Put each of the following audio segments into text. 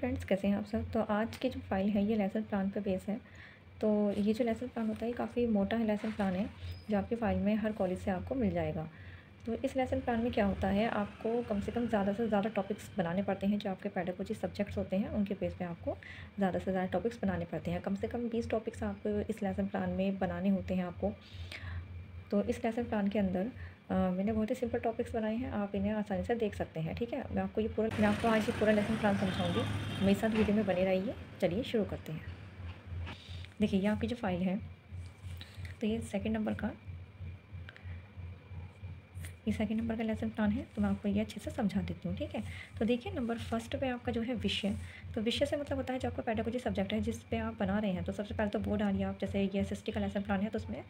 Friends, कैसे हैं आप सब। तो आज की जो फाइल है ये लेसन प्लान पे बेस है। तो ये जो लेसन प्लान होता है ये काफ़ी मोटा है लेसन प्लान है, जो आपकी फ़ाइल में हर कॉलेज से आपको मिल जाएगा। तो इस लेसन प्लान में क्या होता है, आपको कम से कम ज़्यादा से ज़्यादा टॉपिक्स बनाने पड़ते हैं। जो आपके पेडागोजी सब्जेक्ट्स होते हैं उनके बेस पे आपको ज़्यादा से ज़्यादा टॉपिक्स बनाने पड़ते हैं। कम से कम 20 टॉपिक्स आप इस लेसन प्लान में बनाने होते हैं आपको। तो इस लेसन प्लान के अंदर मैंने बहुत ही सिंपल टॉपिक्स बनाए हैं, आप इन्हें आसानी से देख सकते हैं। ठीक है, मैं आपको आज ये पूरा लेसन प्लान समझाऊंगी। मेरे साथ वीडियो में बने रहिए। चलिए शुरू करते हैं। देखिए, ये आपकी जो फाइल है, तो ये सेकंड नंबर का लेसन प्लान है। तो मैं आपको ये अच्छे से समझा देती हूँ। ठीक है, तो देखिए नंबर फर्स्ट पे आपका जो है विषय। तो विषय से मतलब होता है जो आपका पेडागोजी सब्जेक्ट है जिस पे आप बना रहे हैं। तो सबसे पहले तो वो डालिए आप। जैसे ये एसएसटी का लेसन प्लान है तो उसमें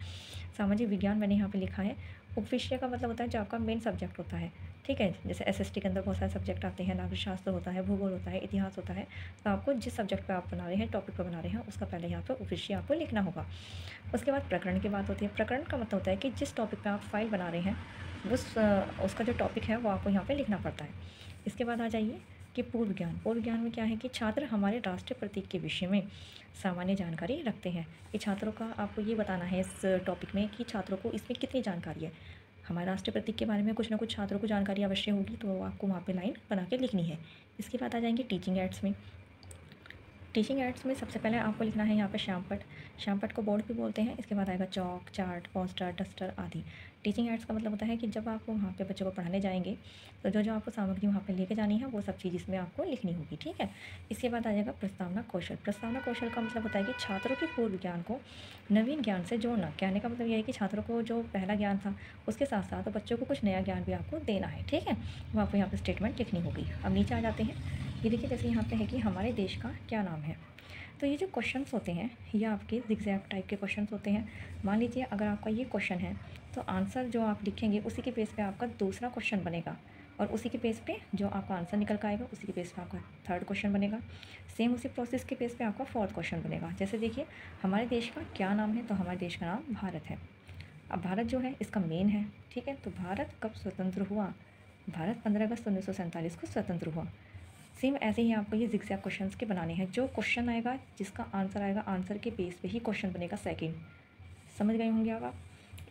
सामाजिक विज्ञान मैंने यहाँ पे लिखा है। उपविषय का मतलब होता है जो आपका मेन सब्जेक्ट होता है। ठीक है, जैसे एसएसटी के अंदर बहुत सारे सब्जेक्ट आते हैं, नागरिक शास्त्र होता है, भूगोल होता है, इतिहास होता है। तो आपको जिस सब्जेक्ट पे आप बना रहे हैं, टॉपिक पे बना रहे हैं, उसका पहले यहाँ पे उपविषय आपको लिखना होगा। उसके बाद प्रकरण की बात होती है। प्रकरण का मतलब होता है कि जिस टॉपिक पे आप फाइल बना रहे हैं उसका जो टॉपिक है वो आपको यहाँ पे लिखना पड़ता है। इसके बाद आ जाइए कि पूर्व ज्ञान में क्या है कि छात्र हमारे राष्ट्रीय प्रतीक के विषय में सामान्य जानकारी रखते हैं। कि छात्रों का आपको ये बताना है इस टॉपिक में कि छात्रों को इसमें कितनी जानकारी है। हमारे राष्ट्रीय प्रतीक के बारे में कुछ ना कुछ छात्रों को जानकारी अवश्य होगी, तो आपको वहाँ पे लाइन बना के लिखनी है। इसके बाद आ जाएंगे टीचिंग एड्स में। टीचिंग एड्स में सबसे पहले आपको लिखना है यहाँ पे श्यामपट्ट को बोर्ड भी बोलते हैं। इसके बाद आएगा चौक, चार्ट, पोस्टर, डस्टर आदि। टीचिंग एड्स का मतलब होता है कि जब आप वहाँ पे बच्चों को पढ़ाने जाएंगे तो जो जो आपको सामग्री वहाँ पे लेके जानी है वो सब चीज़ इसमें आपको लिखनी होगी। ठीक है, इसके बाद आ जाएगा प्रस्तावना कौशल। प्रस्तावना कौशल का मतलब होता है कि छात्रों के पूर्व ज्ञान को नवीन ज्ञान से जोड़ना। कहने का मतलब यह है कि छात्रों को जो पहला ज्ञान था उसके साथ साथ बच्चों को कुछ नया ज्ञान भी आपको देना है। ठीक है, वो आपको यहाँ पर स्टेटमेंट लिखनी होगी। अब नीचे आ जाते हैं। ये देखिए, जैसे यहाँ पे है कि हमारे देश का क्या नाम है। तो ये जो क्वेश्चंस होते हैं ये आपके ज़िगज़ैग टाइप के क्वेश्चंस होते हैं। मान लीजिए अगर आपका ये क्वेश्चन है तो आंसर जो आप लिखेंगे उसी के बेस पे आपका दूसरा क्वेश्चन बनेगा, और उसी के बेस पे जो आपका आंसर निकल कर आएगा उसी के बेस पे आपका थर्ड क्वेश्चन बनेगा। सेम उसी प्रोसेस के बेस पे आपका फोर्थ क्वेश्चन बनेगा। जैसे देखिए, हमारे देश का क्या नाम है, तो हमारे देश का नाम भारत है। अब भारत जो है इसका मेन है। ठीक है, तो भारत कब स्वतंत्र हुआ? भारत 15 अगस्त 1947 को स्वतंत्र हुआ। सेम ऐसे ही आपको ये ज़िगज़ैग क्वेश्चंस के बनाने हैं। जो क्वेश्चन आएगा जिसका आंसर आएगा, आंसर के बेस पे ही क्वेश्चन बनेगा सेकंड। समझ गए होंगे अब आप।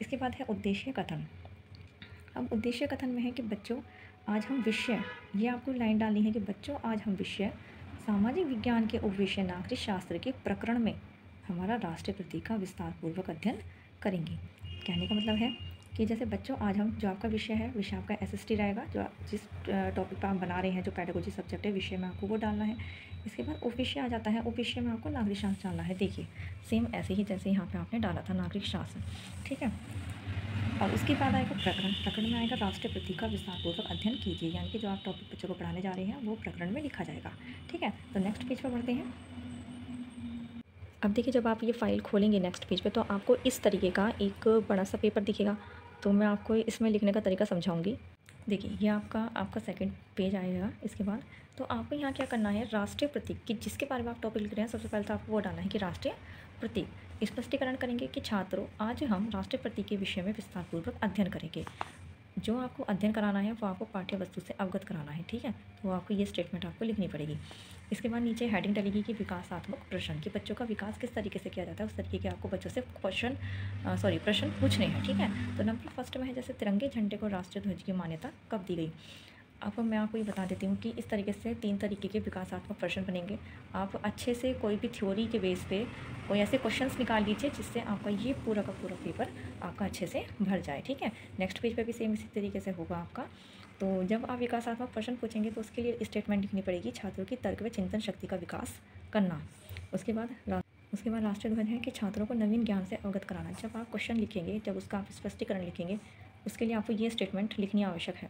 इसके बाद है उद्देश्य कथन। अब उद्देश्य कथन में है कि बच्चों आज हम विषय, ये आपको लाइन डालनी है कि बच्चों आज हम विषय सामाजिक विज्ञान के उपविषय नागरिक शास्त्र के प्रकरण में हमारा राष्ट्रीय प्रतीक का विस्तार पूर्वक अध्ययन करेंगे। कहने का मतलब है कि जैसे बच्चों आज हम, जो आपका विषय है, विषय आपका एसएसटी रहेगा। जो जिस टॉपिक पर आप बना रहे हैं, जो पेडागोजी सब्जेक्ट है, विषय में आपको वो डालना है। इसके बाद उपविषय आ जाता है। उपविषय में आपको नागरिक शास्त्र डालना है। देखिए सेम ऐसे ही जैसे यहाँ पे आपने डाला था नागरिक शास्त्र। ठीक है, और उसके बाद आएगा प्रकरण। प्रकरण में आएगा राष्ट्रीय प्रतीक का विस्तारपूर्वक अध्ययन कीजिए। यानी कि जो आप टॉपिक बच्चों को पढ़ाने जा रहे हैं वो प्रकरण में लिखा जाएगा। ठीक है, तो नेक्स्ट पेज पर बढ़ते हैं। अब देखिए, जब आप ये फाइल खोलेंगे नेक्स्ट पेज पे तो आपको इस तरीके का एक बड़ा सा पेपर दिखेगा। तो मैं आपको इसमें लिखने का तरीका समझाऊंगी। देखिए, ये आपका सेकंड पेज आएगा। इसके बाद तो आपको यहाँ क्या करना है, राष्ट्रीय प्रतीक कि जिसके बारे में आप टॉपिक लिख रहे हैं सबसे पहले तो आपको वो डालना है कि राष्ट्रीय प्रतीक। स्पष्टीकरण करेंगे कि छात्रों आज हम राष्ट्रीय प्रतीक के विषय में विस्तारपूर्वक अध्ययन करेंगे। जो आपको अध्ययन कराना है वो आपको पाठ्य वस्तु से अवगत कराना है। ठीक है, तो आपको ये स्टेटमेंट आपको लिखनी पड़ेगी। इसके बाद नीचे हेडिंग डलेगी कि विकासात्मक प्रश्न, कि बच्चों का विकास किस तरीके से किया जाता है उस तरीके के आपको बच्चों से प्रश्न पूछने हैं। ठीक है, तो नंबर फर्स्ट में है जैसे तिरंगे झंडे को राष्ट्रीय ध्वज की मान्यता कब दी गई। आपको मैं आपको ये बता देती हूँ कि इस तरीके से 3 तरीके के विकासात्मक प्रश्न बनेंगे। आप अच्छे से कोई भी थ्योरी के बेस पे कोई ऐसे क्वेश्चंस निकाल लीजिए जिससे आपका ये पूरा का पूरा पेपर आपका अच्छे से भर जाए। ठीक है, नेक्स्ट पेज पे भी सेम इसी तरीके से होगा आपका। तो जब आप विकासात्मक प्रश्न पूछेंगे तो उसके लिए स्टेटमेंट लिखनी पड़ेगी, छात्रों की तर्क व चिंतन शक्ति का विकास करना। उसके बाद राष्ट्रीय ध्वज है कि छात्रों को नवीन ज्ञान से अवगत कराना। जब आप क्वेश्चन लिखेंगे, जब उसका आप स्पष्टीकरण लिखेंगे, उसके लिए आपको ये स्टेटमेंट लिखनी आवश्यक है।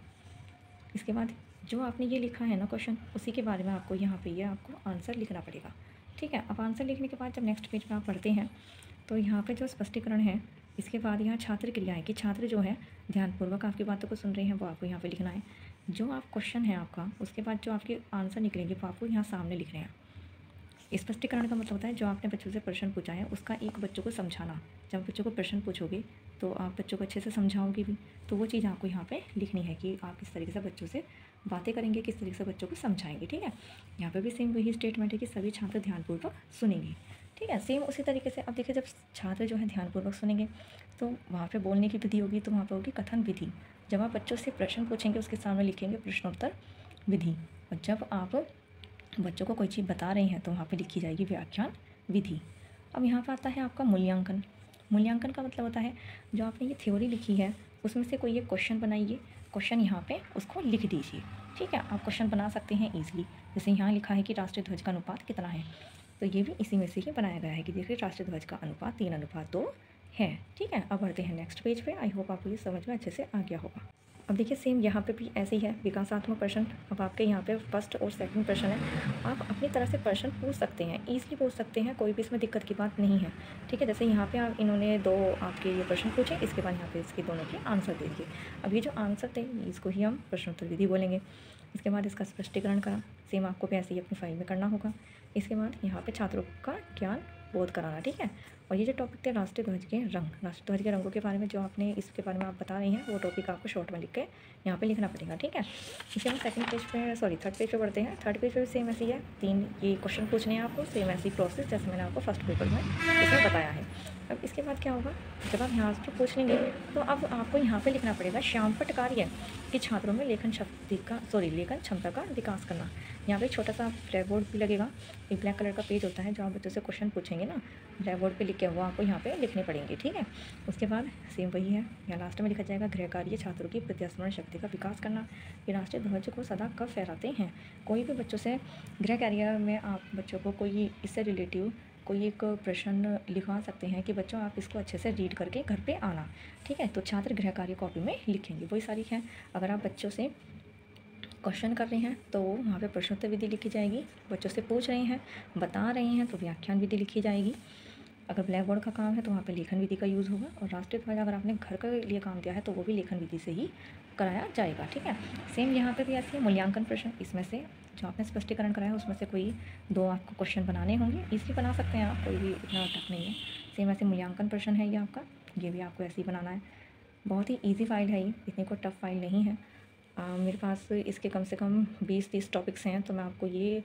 इसके बाद जो आपने ये लिखा है ना क्वेश्चन, उसी के बारे में आपको यहाँ पे ये आपको आंसर लिखना पड़ेगा। ठीक है, अब आंसर लिखने के बाद जब नेक्स्ट पेज पर आप पढ़ते हैं तो यहाँ पे जो स्पष्टीकरण है, इसके बाद यहाँ छात्र क्रियाएं कि छात्र जो है ध्यानपूर्वक आपकी बातों को सुन रहे हैं वो आपको यहाँ पे लिखना है। जो आप क्वेश्चन है आपका, उसके बाद जो आपके आंसर निकलेंगे वो आपको यहाँ सामने लिख रहे हैं। स्पष्टीकरण का मतलब होता है जो आपने बच्चों से प्रश्न पूछा है उसका एक बच्चों को समझाना। जब बच्चों को प्रश्न पूछोगे तो आप बच्चों को अच्छे से समझाओगे भी, तो वो चीज़ आपको यहाँ पे लिखनी है कि आप किस तरीके से बच्चों से बातें करेंगे, किस तरीके से बच्चों को समझाएंगे। ठीक है, यहाँ पे भी सेम वही स्टेटमेंट है कि सभी छात्र ध्यानपूर्वक सुनेंगे। ठीक है, सेम उसी तरीके से अब देखिए, जब छात्र जो है ध्यानपूर्वक सुनेंगे तो वहाँ पे बोलने की विधि होगी, तो वहाँ पे होगी कथन विधि। जब आप बच्चों से प्रश्न पूछेंगे उसके सामने लिखेंगे प्रश्नोत्तर विधि, और जब आप बच्चों को कोई चीज़ बता रहे हैं तो वहाँ पे लिखी जाएगी व्याख्यान विधि। अब यहाँ पर आता है आपका मूल्यांकन। मूल्यांकन का मतलब होता है जो आपने ये थ्योरी लिखी है उसमें से कोई एक क्वेश्चन बनाइए, क्वेश्चन यहाँ पे उसको लिख दीजिए। ठीक है, आप क्वेश्चन बना सकते हैं ईजिली। जैसे यहाँ लिखा है कि राष्ट्रीय ध्वज का अनुपात कितना है, तो ये भी इसी में से ही बनाया गया है कि देखिए राष्ट्रीय ध्वज का अनुपात 3:2 है। ठीक है, अब बढ़ते हैं नेक्स्ट पेज पे। आई होप आपको ये समझ में अच्छे से आ गया होगा। अब देखिए सेम यहाँ पे भी ऐसे ही है, विकासात्मक प्रश्न। अब आपके यहाँ पे फर्स्ट और सेकंड प्रश्न है, आप अपनी तरह से प्रश्न पूछ सकते हैं, ईजिली पूछ सकते हैं, कोई भी इसमें दिक्कत की बात नहीं है। ठीक है, जैसे यहाँ पे आप इन्होंने 2 आपके ये प्रश्न पूछे, इसके बाद यहाँ पे इसके दोनों के आंसर दे दिए। अब ये जो आंसर थे इसको ही हम प्रश्नोत्तर विधि बोलेंगे। इसके बाद इसका स्पष्टीकरण करा, सेम आपको भी ऐसे ही अपनी फाइल में करना होगा। इसके बाद यहाँ पे छात्रों का ज्ञान बोध कराना। ठीक है, और ये जो टॉपिक थे राष्ट्रीय ध्वज के रंग, राष्ट्रीय ध्वज के रंगों के बारे में जो आपने इसके बारे में आप बता रहे हैं वो टॉपिक आपको शॉर्ट में लिख के यहाँ पे लिखना पड़ेगा। ठीक है, इसके हम सेकंड पेज पे थर्ड पेज पे बढ़ते हैं। थर्ड पेज पे भी सेम ऐसी है, 3 ये क्वेश्चन पूछने हैं आपको, सेम ऐसी प्रोसेस जैसे मैंने आपको फर्स्ट पेपर में इसमें बताया है। अब इसके बाद क्या होगा, जब आप यहाँ से पूछ लेंगे तो अब आपको यहाँ पे लिखना पड़ेगा श्यामपट्ट कार्य कि छात्रों में लेखन क्षमता का विकास करना। यहाँ पे छोटा सा ब्लैक बोर्ड भी लगेगा, एक ब्लैक कलर का पेज होता है जो आप बच्चों से क्वेश्चन पूछेंगे ना, ब्लैक बोर्ड पे लिख के वो आपको यहाँ पे लिखने पड़ेंगे। ठीक है, उसके बाद सेम वही है, यहाँ लास्ट में लिखा जाएगा गृह कार्य छात्रों की प्रत्यास्मरण शक्ति का विकास करना। ये राष्ट्रीय ध्वज को सदा कब फहराते हैं, कोई भी बच्चों से गृह कार्य में आप बच्चों को कोई इससे रिलेटिव कोई एक प्रश्न लिखवा सकते हैं कि बच्चों आप इसको अच्छे से रीड करके घर पे आना। ठीक है, तो छात्र गृह कार्य कॉपी में लिखेंगे, वही सारी है। अगर आप बच्चों से क्वेश्चन कर रहे हैं तो वहाँ पे प्रश्नोत्तर विधि लिखी जाएगी, बच्चों से पूछ रहे हैं बता रहे हैं तो व्याख्यान विधि लिखी जाएगी। अगर ब्लैक बोर्ड का काम है तो वहाँ पे लेखन विधि का यूज़ होगा, और राष्ट्रीय ध्वज अगर आपने घर के लिए काम दिया है तो वो भी लेखन विधि से ही कराया जाएगा। ठीक है, सेम यहाँ पे भी ऐसे मूल्यांकन प्रश्न, इसमें से जो आपने स्पष्टीकरण कराया है उसमें से कोई 2 आपको क्वेश्चन बनाने होंगे, इसलिए बना सकते हैं आप, कोई भी इतना टफ नहीं है। सेम ऐसे मूल्यांकन प्रश्न है ये आपका, ये भी आपको ऐसे ही बनाना है। बहुत ही ईजी फाइल है ये, इतनी कोई टफ फाइल नहीं है। मेरे पास इसके कम से कम 20-30 टॉपिक्स हैं, तो मैं आपको ये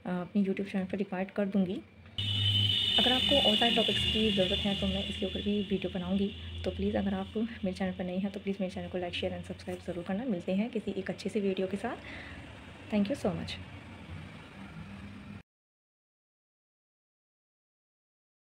अपनी यूट्यूब चैनल पर डिवाइड कर दूँगी। अगर आपको और सारे टॉपिक्स की ज़रूरत है तो मैं इसके ऊपर भी वीडियो बनाऊंगी। तो प्लीज़ अगर आप मेरे चैनल पर नए हैं तो प्लीज़ मेरे चैनल को लाइक शेयर एंड सब्सक्राइब ज़रूर करना। मिलते हैं किसी एक अच्छी सी वीडियो के साथ। Thank you so much.